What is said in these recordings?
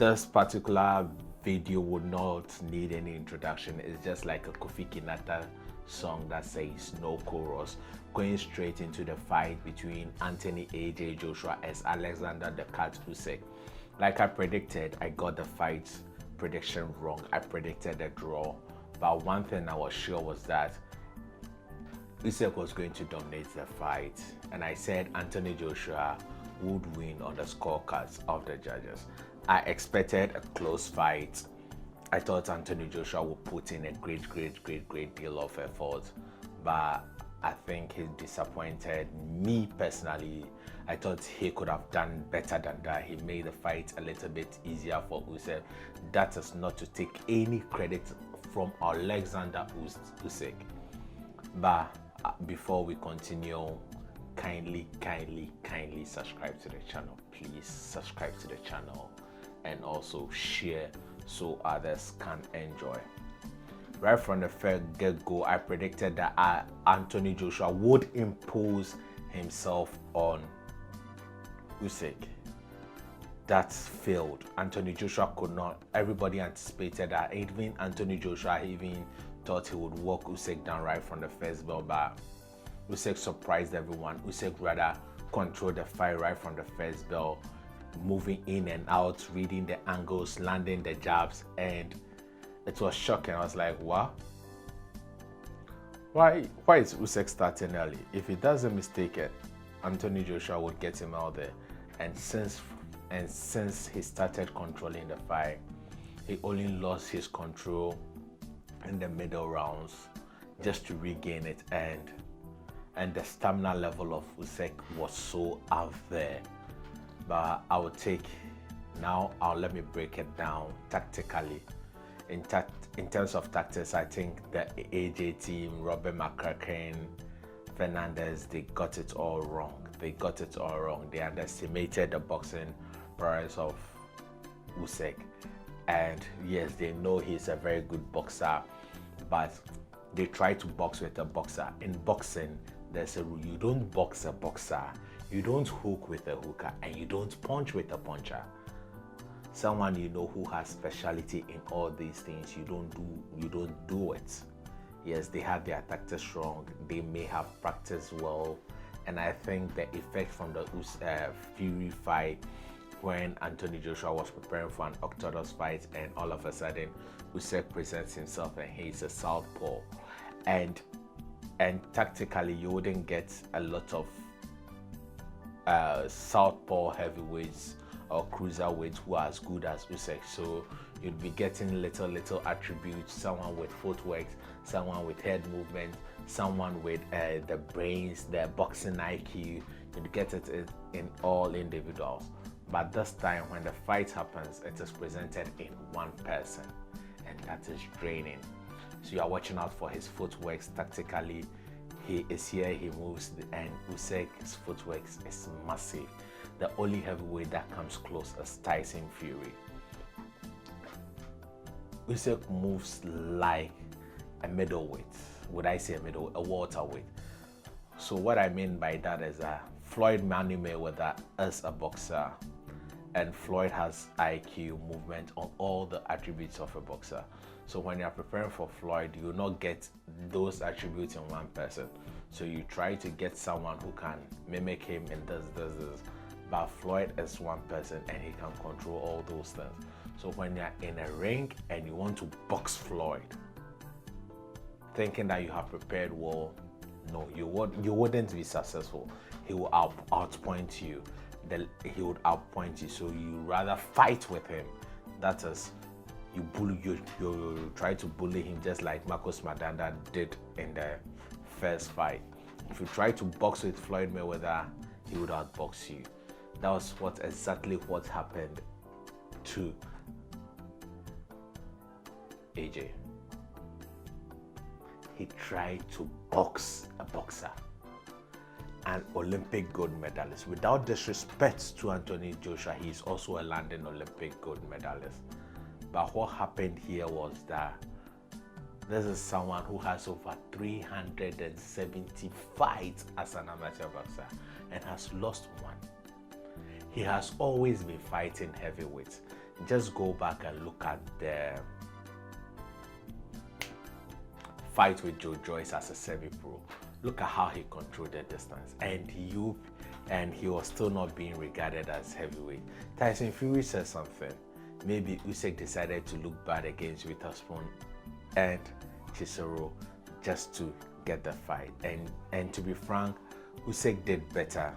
This particular video would not need any introduction. It's just like a Kofi Kinata song that says no chorus, going straight into the fight between Anthony AJ Joshua as Alexander the Cat Usyk. Like I predicted, I got the fight prediction wrong. I predicted a draw, but one thing I was sure was that Usyk was going to dominate the fight, and I said Anthony Joshua would win on the scorecards of the judges. I expected a close fight. I thought Anthony Joshua would put in a great deal of effort, but I think he disappointed me personally. I thought he could have done better than that. He made the fight a little bit easier for Usyk. That is not to take any credit from Alexander Usyk. But before we continue, kindly subscribe to the channel. Please subscribe to the channel and also share so others can enjoy. Right from the first get-go, I predicted that Anthony Joshua would impose himself on Usyk. That failed. Anthony Joshua could not. Everybody anticipated that. Even Anthony Joshua even thought he would walk Usyk down right from the first bell, but Usyk surprised everyone. Usyk rather controlled the fight right from the first bell, moving in and out, reading the angles, landing the jabs, and it was shocking. I was like, what? Why is Usyk starting early? If he does a mistake, Anthony Joshua would get him out there. And since he started controlling the fight, he only lost his control in the middle rounds just to regain it, and the stamina level of Usyk was so out there. But I would take let me break it down tactically. In terms of tactics, I think the AJ team, Robert McCracken, Fernandez, they got it all wrong. They underestimated the boxing prowess of Usyk. And yes, they know he's a very good boxer, but they try to box with a boxer. In boxing, there's a rule: you don't box a boxer, you don't hook with a hooker, and you don't punch with a puncher. Someone you know who has specialty in all these things, you don't do it. Yes, they have their tactics wrong. They may have practiced well, and I think the effect from the Fury fight, when Anthony Joshua was preparing for an orthodox fight, and all of a sudden Usyk presents himself and he's a southpaw, and tactically you wouldn't get a lot of southpaw heavyweights or cruiserweights who are as good as Usyk. So you'd be getting little attributes: someone with footwork, someone with head movement, someone with the brains, the boxing IQ. You'd get it in all individuals. But this time, when the fight happens, it is presented in one person, and that is draining. So you are watching out for his footwork tactically. He is here, he moves, and Usyk's footwork is massive. The only heavyweight that comes close is Tyson Fury. Usyk moves like a middleweight. Would I say a middleweight? A welterweight. So what I mean by that is that Floyd Mayweather is a boxer, and Floyd has IQ, movement, on all the attributes of a boxer. So when you're preparing for Floyd, you will not get those attributes in one person. So you try to get someone who can mimic him and does. But Floyd is one person and he can control all those things. So when you're in a ring and you want to box Floyd, thinking that you have prepared well, no, you wouldn't be successful. He will outpoint you. He would outpoint you. So you rather fight with him. That is, you try to bully him, just like Marcos Madanda did in the first fight. If you try to box with Floyd Mayweather, he would outbox you. That was exactly what happened to AJ. He tried to box a boxer, an Olympic gold medalist. Without disrespect to Anthony Joshua, he is also a London Olympic gold medalist. But what happened here was that this is someone who has over 370 fights as an amateur boxer and has lost one. He has always been fighting heavyweights. just go back and look at the fight with Joe Joyce as a semi-pro. Look at how he controlled the distance, and he was still not being regarded as heavyweight. Tyson Fury said something. Maybe Usyk decided to look bad against Witherspoon and Chisora just to get the fight. And to be frank, Usyk did better.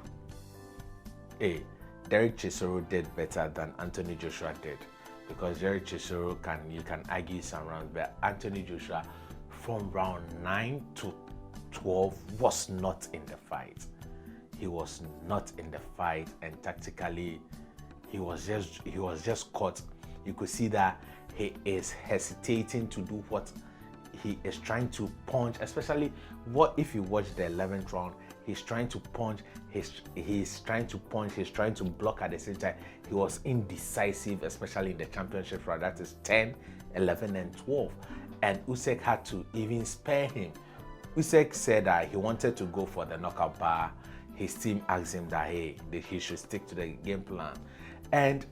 Derek Chisora did better than Anthony Joshua did, because Derek Chisora you can argue some rounds, but Anthony Joshua from round 9 to 12 was not in the fight. He was not in the fight, and tactically he was just caught. You could see that he is hesitating to do what he is trying to punch, especially if you watch the 11th round. He's trying to punch, he's trying to block at the same time. He was indecisive, especially in the championship round. That is 10, 11, and 12. And Usyk had to even spare him. Usyk said that he wanted to go for the knockout bar. His team asked him that he should stick to the game plan. And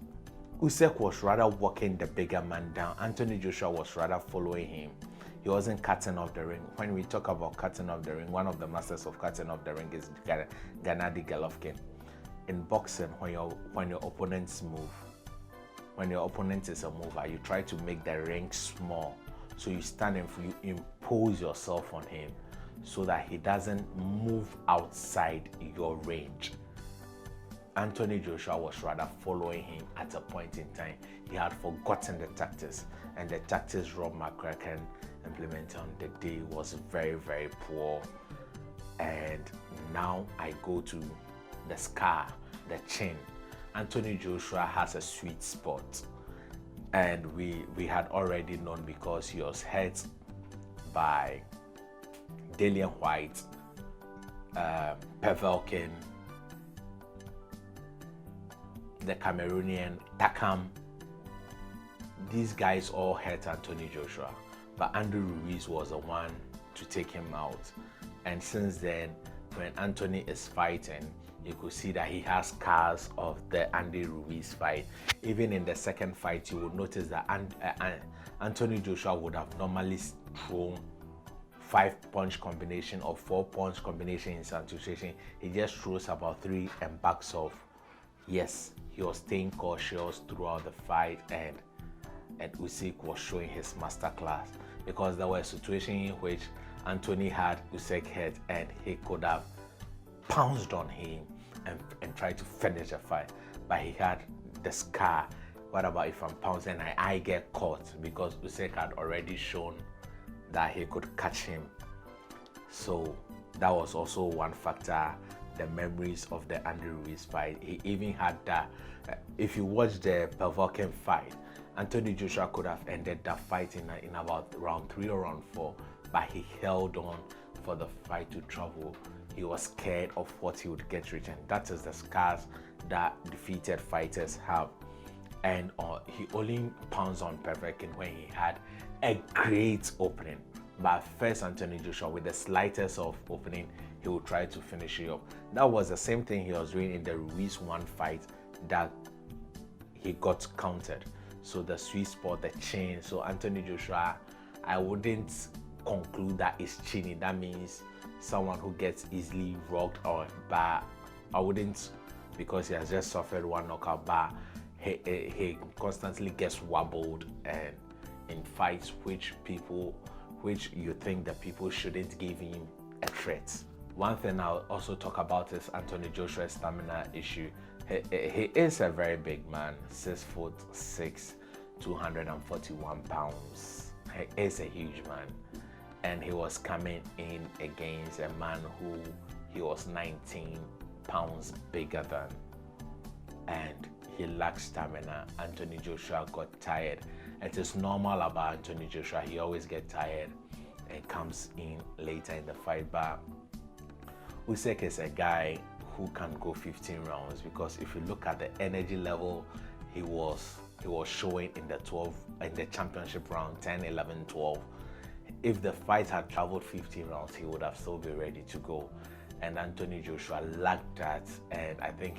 Usyk was rather walking the bigger man down. Anthony Joshua was rather following him. He wasn't cutting off the ring. When we talk about cutting off the ring, one of the masters of cutting off the ring is Gennady Golovkin. In boxing, when your opponents move, when your opponent is a mover, you try to make the ring small. So you stand and you impose yourself on him so that he doesn't move outside your range. Anthony Joshua was rather following him at a point in time. He had forgotten the tactics, and the tactics Rob McCracken implemented on the day was very, very poor. And now I go to the scar, the chin. Anthony Joshua has a sweet spot, and we had already known because he was hurt by Dillian White, Pavelkin, the Cameroonian Takam. These guys all hurt Anthony Joshua, but Andrew Ruiz was the one to take him out. And since then, when Anthony is fighting, you could see that he has scars of the Andy Ruiz fight. Even in the second fight, you will notice that Anthony Joshua would have normally thrown 5-punch combination or 4-punch combination in some situation. He just throws about 3 and backs off. Yes, he was staying cautious throughout the fight, and Usyk was showing his masterclass, because there were a situation in which Anthony had Usyk hit and he could have pounced on him and tried to finish the fight, but he had the scar. What about if I'm pouncing and I get caught? Because Usyk had already shown that he could catch him. So that was also one factor. The memories of the Andy Ruiz fight. He even had that. If you watch the Pavelkin fight, Anthony Joshua could have ended that fight in about round 3 or round 4, but he held on for the fight to travel. He was scared of what he would get written. That is the scars that defeated fighters have. And he only pounced on Pavelkin when he had a great opening. But first, Anthony Joshua, with the slightest of opening, he would try to finish it up. That was the same thing he was doing in the Ruiz 1 fight that he got countered. So the sweet spot, the chin. So Anthony Joshua, I wouldn't conclude that it's chinny. That means someone who gets easily rocked, but I wouldn't, because he has just suffered 1 knockout, but he constantly gets wobbled, and in fights which you think that people shouldn't give him a threat. One thing I'll also talk about is Anthony Joshua's stamina issue. He is a very big man, 6'6", 241 pounds. He is a huge man, and he was coming in against a man who he was 19 pounds bigger than, and he lacked stamina. Anthony Joshua got tired. It is normal about Anthony Joshua. He always gets tired and comes in later in the fight, but Usyk is a guy who can go 15 rounds, because if you look at the energy level he was showing in the championship round 10, 11, 12. If the fight had traveled 15 rounds, he would have still been ready to go. And Anthony Joshua lacked that, and I think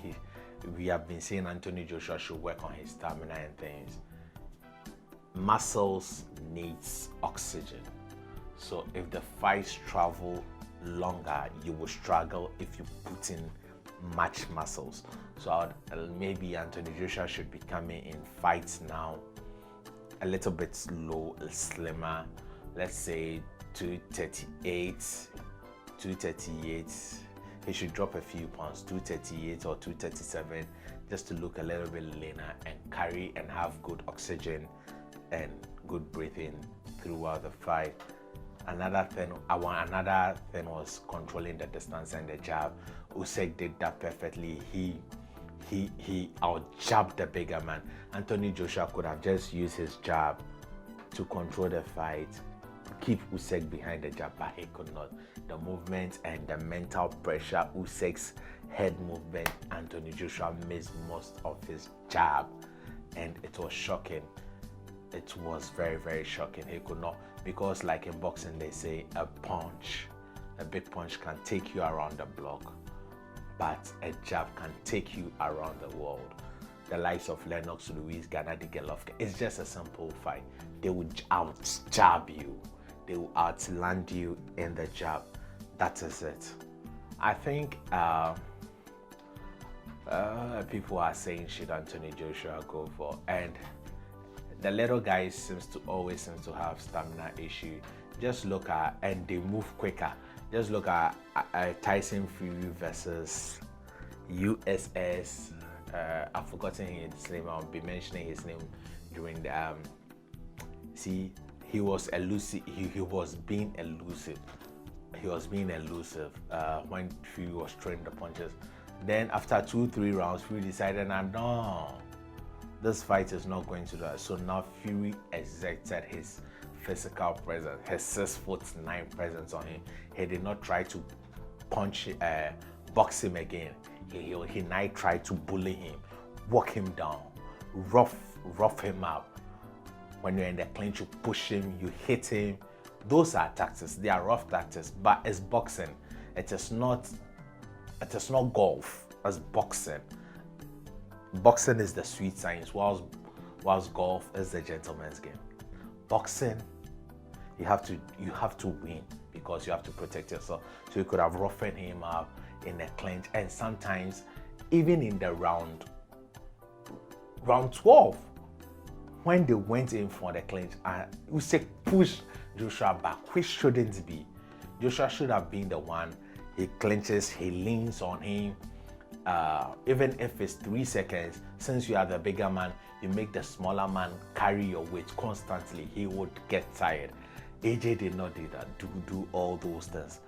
we have been saying Anthony Joshua should work on his stamina and things. muscles needs oxygen. So if the fights travel longer, you will struggle if you put in much muscles. So maybe Anthony Joshua should be coming in fights now a little bit slimmer. Let's say 238. He should drop a few pounds, 238 or 237, just to look a little bit leaner and carry and have good oxygen and good breathing throughout the fight. Another thing was controlling the distance and the jab. Usyk did that perfectly. He out-jabbed the bigger man. Anthony Joshua could have just used his jab to control the fight, keep Usyk behind the jab, but he could not. The movement and the mental pressure, Usyk's head movement, Anthony Joshua missed most of his jab, and it was shocking. It was very, very shocking. He could not, because like in boxing they say a big punch can take you around the block, but a jab can take you around the world. The likes of Lennox Lewis, Gennady Golovkin, it's just a simple fight. They would out-jab you. They will outland you in the jab. That is it. I think people are saying should Anthony Joshua go for, and the little guy always seems to have stamina issue. Just look at, and they move quicker. Just look at Tyson Fury versus USS. I've forgotten his name. I'll be mentioning his name during the he was elusive. He was being elusive. When Fury was throwing the punches. Then after 2-3 rounds, Fury decided, no, this fight is not going to do that. So now Fury exerted his physical presence, his 6'9" presence on him. He did not try to box him again. He now tried to bully him, walk him down, rough him up. When you're in the clinch, you push him, you hit him. Those are tactics. They are rough tactics, but it's boxing. It is not golf. It's boxing. Boxing is the sweet science, whilst golf is the gentleman's game. Boxing, you have to win because you have to protect yourself. So you could have roughened him up in a clinch, and sometimes even in the round 12, when they went in for the clinch, Usyk pushed Joshua back, which shouldn't be. Joshua should have been the one. He clinches, he leans on him. Even if it's 3 seconds, since you are the bigger man, you make the smaller man carry your weight constantly. He would get tired. AJ did not do that. Do all those things,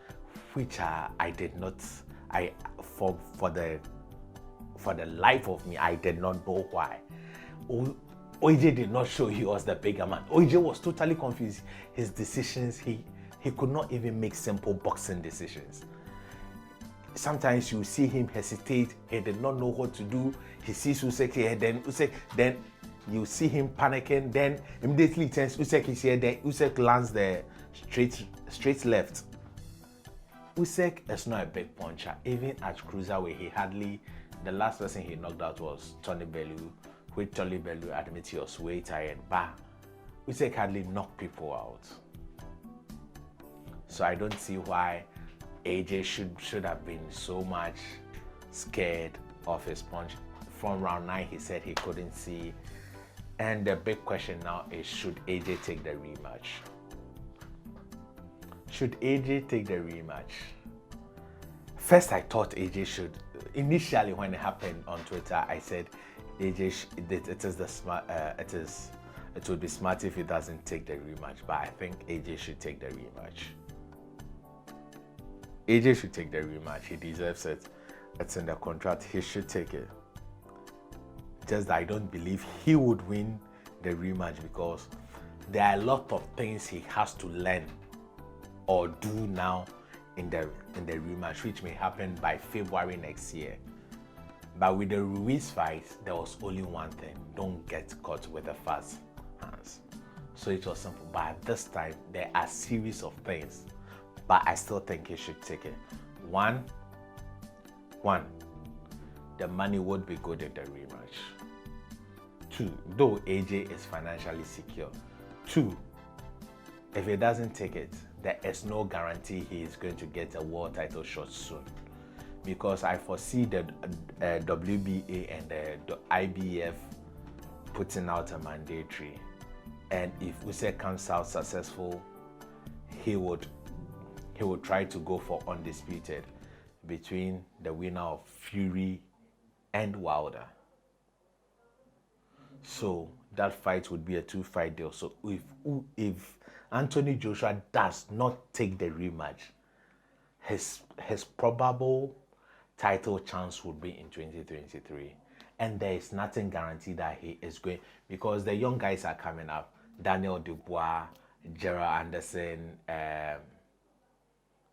which I did not. For the life of me, I did not know why. OJ did not show he was the bigger man. OJ was totally confused. His decisions, he could not even make simple boxing decisions. Sometimes you see him hesitate. He did not know what to do. He sees Usyk here, then you see him panicking. Then immediately turns Usyk is here. Then Usyk lands the straight left. Usyk is not a big puncher. Even at cruiserweight, the last person he knocked out was Tony Bellew, which Tony Bellew admits he was way tired, but Usyk hardly knocked people out. So I don't see why AJ should have been so much scared of his punch. From round 9, he said he couldn't see. And the big question now is, should AJ take the rematch? Should AJ take the rematch? First, I thought AJ should. Initially, when it happened on Twitter, I said AJ it would be smart if he doesn't take the rematch. But I think AJ should take the rematch. AJ should take the rematch. He deserves it. It's in the contract. He should take it. Just that I don't believe he would win the rematch because there are a lot of things he has to learn or do now in the rematch, which may happen by February next year. But with the Ruiz fight, there was only one thing: don't get caught with the fast hands. So it was simple. But at this time, there are a series of things. But I still think he should take it. One, the money would be good in the rematch. Two, though AJ is financially secure. Two, if he doesn't take it, there is no guarantee he is going to get a world title shot soon. Because I foresee the WBA and the IBF putting out a mandatory. And if Usyk comes out successful, he would try to go for undisputed between the winner of Fury and Wilder. So that fight would be a 2-fight deal. So if Anthony Joshua does not take the rematch, his probable title chance would be in 2023. And there is nothing guaranteed that he is going, because the young guys are coming up. Daniel Dubois, Gerald Anderson,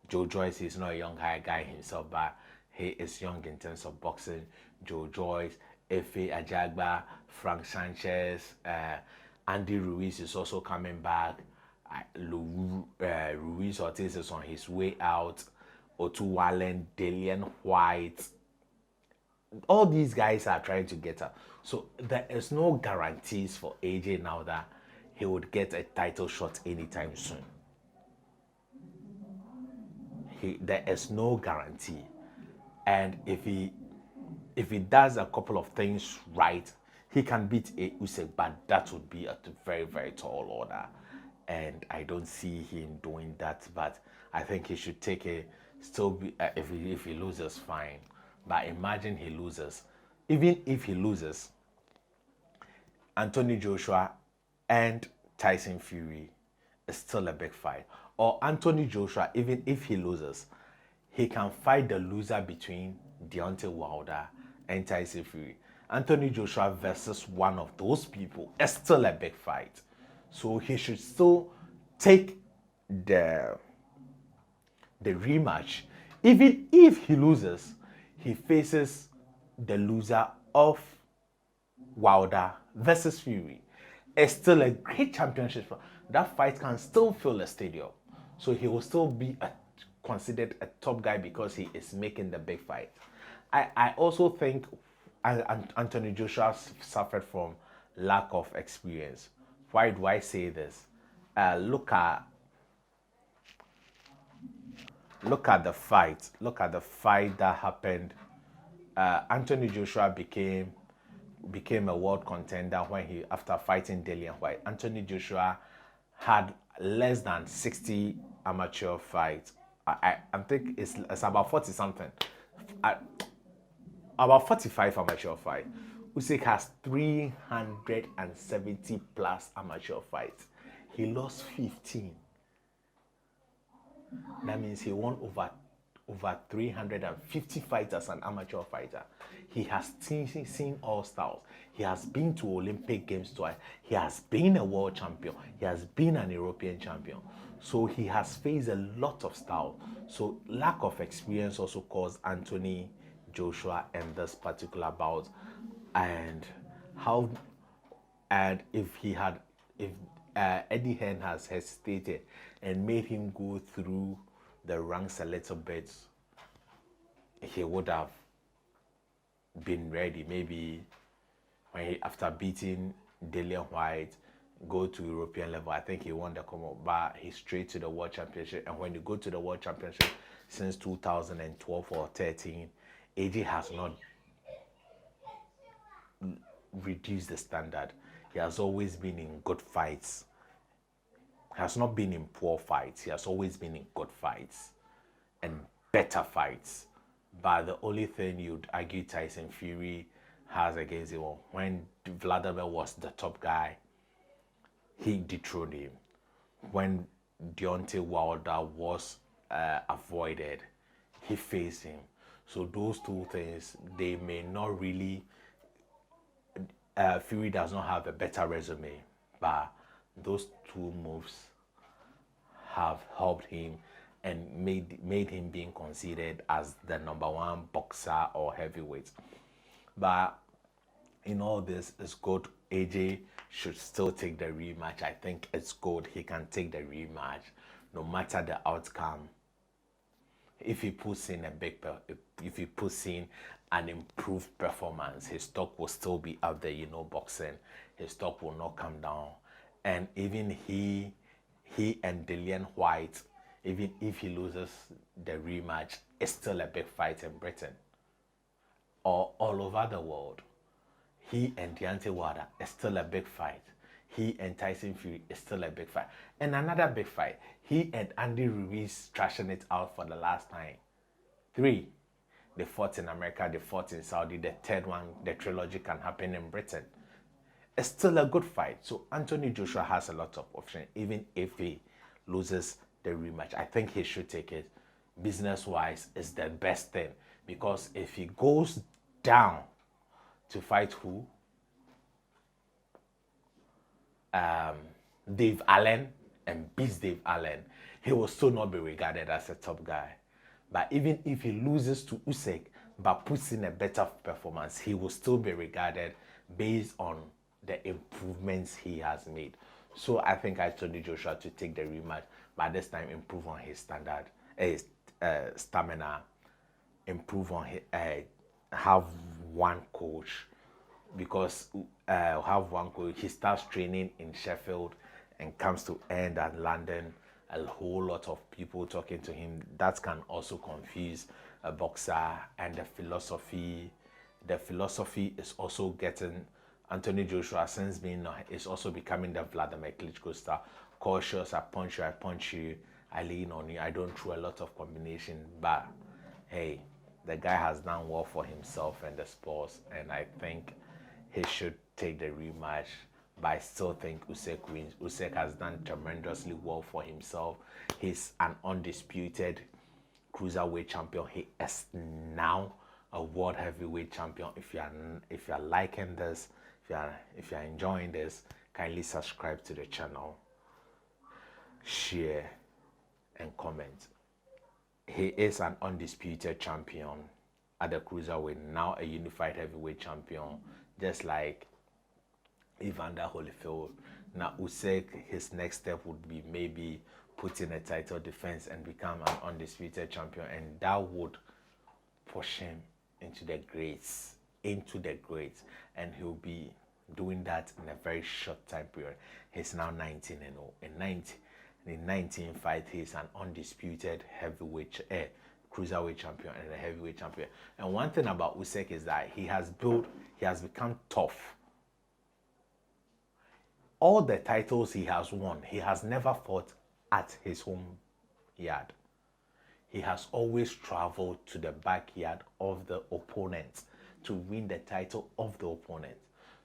Joe Joyce is not a young guy himself, but he is young in terms of boxing. Joe Joyce, Efe Ajagba, Frank Sanchez, Andy Ruiz is also coming back. Ruiz Ortiz is on his way out. Otu Wallen, Dillian White. All these guys are trying to get up. So there is no guarantees for AJ now that he would get a title shot anytime soon. There is no guarantee. And if he does a couple of things right, he can beat Usyk, but that would be a very, very tall order. And I don't see him doing that. But I think he should take a still be if he loses, fine. But imagine he loses. Even if he loses, Anthony Joshua and Tyson Fury is still a big fight. Or Anthony Joshua, even if he loses, he can fight the loser between Deontay Wilder and Tyson Fury. Anthony Joshua versus one of those people is still a big fight. So he should still take the rematch. Even if he loses, he faces the loser of Wilder versus Fury. It's still a great championship. That fight can still fill the stadium. So he will still be considered a top guy because he is making the big fight. I also think Anthony Joshua suffered from lack of experience. Why do I say this? Look at the fight. Look at the fight that happened. Anthony Joshua became a world contender when after fighting Dillian White. Anthony Joshua had less than 60 amateur fights. I think it's about 40 something. About 45 amateur fights. Usyk has 370 plus amateur fights. He lost 15. That means he won over 350 fights as an amateur fighter. He has seen all styles. He has been to Olympic Games twice. He has been a world champion. He has been an European champion. So he has faced a lot of style. So lack of experience also caused Anthony Joshua in this particular bout. And if Eddie Hearn has hesitated and made him go through the ranks a little bit, he would have been ready. Maybe after beating Dillian White, go to European level. I think he won the Commonwealth, but he's straight to the World Championship. And when you go to the World Championship since 2012 or 13, AJ has not reduced the standard. He has always been in good fights. He has not been in poor fights. He has always been in good fights and better fights. But the only thing you'd argue Tyson Fury has against him, when Vladimir was the top guy, he dethroned him. When Deontay Wilder was avoided, he faced him. So those two things, they may not really. Fury does not have a better resume, but those two moves have helped him and made him being considered as the #1 boxer or heavyweight. But in all this, it's good. AJ should still take the rematch. I think it's good. He can take the rematch no matter the outcome. If he puts in if he puts in an improved performance, his stock will still be up there, boxing. his stock will not come down. And even he and Dillian White, even if he loses the rematch, it's still a big fight in Britain or all over the world. He and Deontay Wilder is still a big fight. He and Tyson Fury is still a big fight. And another big fight, he and Andy Ruiz trashing it out for the last time. 3, they fought in America, they fought in Saudi. The third one, the trilogy can happen in Britain. It's still a good fight. So Anthony Joshua has a lot of options, even if he loses the rematch. I think he should take it. Business-wise, it's the best thing. Because if he goes down to fight who? Dave Allen, and beats Dave Allen, he will still not be regarded as a top guy. But even if he loses to Usyk but puts in a better performance, he will still be regarded based on the improvements he has made. So I think I told Joshua to take the rematch, but this time improve on his stamina, improve on his, have one coach, because have one coach. He starts training in Sheffield and comes to end at London. A whole lot of people talking to him. That can also confuse a boxer. And the philosophy is also getting Anthony Joshua, since being is also becoming the Vladimir Klitschko style. Cautious, I punch you, I lean on you. I don't throw a lot of combination, but hey, the guy has done well for himself and the sports, and I think he should take the rematch. But I still think Usyk wins. Usyk has done tremendously well for himself. He's an undisputed cruiserweight champion. He is now a world heavyweight champion. If you're liking this, if you're enjoying this, kindly subscribe to the channel, share, and comment. He is an undisputed champion at the cruiserweight, now a unified heavyweight champion, just like Evander Holyfield. Now Usyk, his next step would be maybe put in a title defense and become an undisputed champion, and that would push him into the grades, and he'll be doing that in a very short time period. He's now 19 and 0. In 19 fights, he's an undisputed heavyweight, cruiserweight champion and a heavyweight champion. And one thing about Usyk is that he has become tough. All the titles he has won, he has never fought at his home yard. He has always traveled to the backyard of the opponent to win the title of the opponent.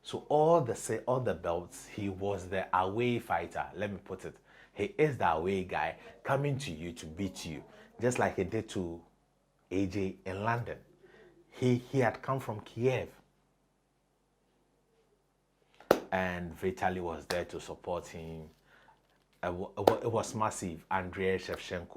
So all the belts, he was the away fighter. Let me put it. He is the away guy coming to you to beat you, just like he did to AJ in London. He had come from Kiev, and Vitaly was there to support him. It was massive. Andrei Shevchenko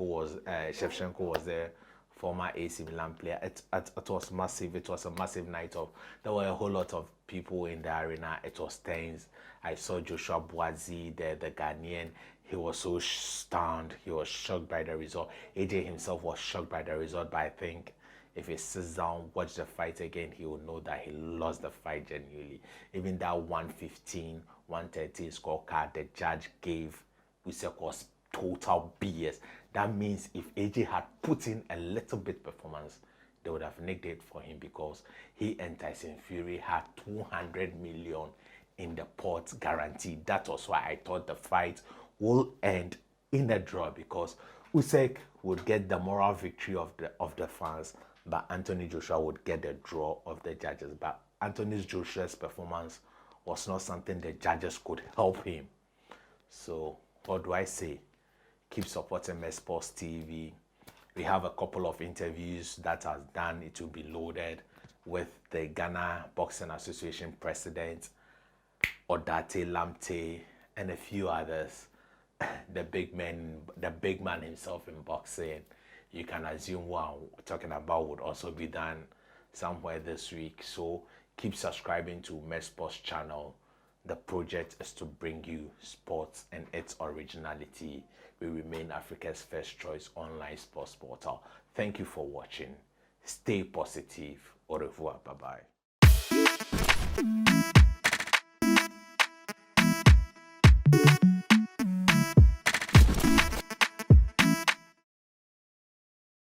was there, former AC Milan player. It was massive. It was a massive night of. There were a whole lot of people in the arena. It was tense. I saw Joshua Boazi, the Ghanaian. He was so stunned. He was shocked by the result. AJ himself was shocked by the result, but I think if he sits down, watch the fight again, he will know that he lost the fight genuinely. Even that 115, 113 scorecard the judge gave Usyk was total BS. That means if AJ had put in a little bit performance, they would have nicked it for him, because he and Tyson Fury had 200 million in the pot guaranteed. That was why I thought the fight will end in a draw, because Usyk would get the moral victory of the fans, but Anthony Joshua would get the draw of the judges. But Anthony Joshua's performance was not something the judges could help him. So what do I say? Keep supporting Met Sports TV. We have a couple of interviews that are done. It will be loaded with the Ghana Boxing Association president, Odate Lamte, and a few others. The big man himself in boxing. You can assume what I'm talking about would also be done somewhere this week. So keep subscribing to Met Sports channel. The project is to bring you sports and its originality. We remain Africa's first choice online sports portal. Thank you for watching. Stay positive. Au revoir. Bye-bye.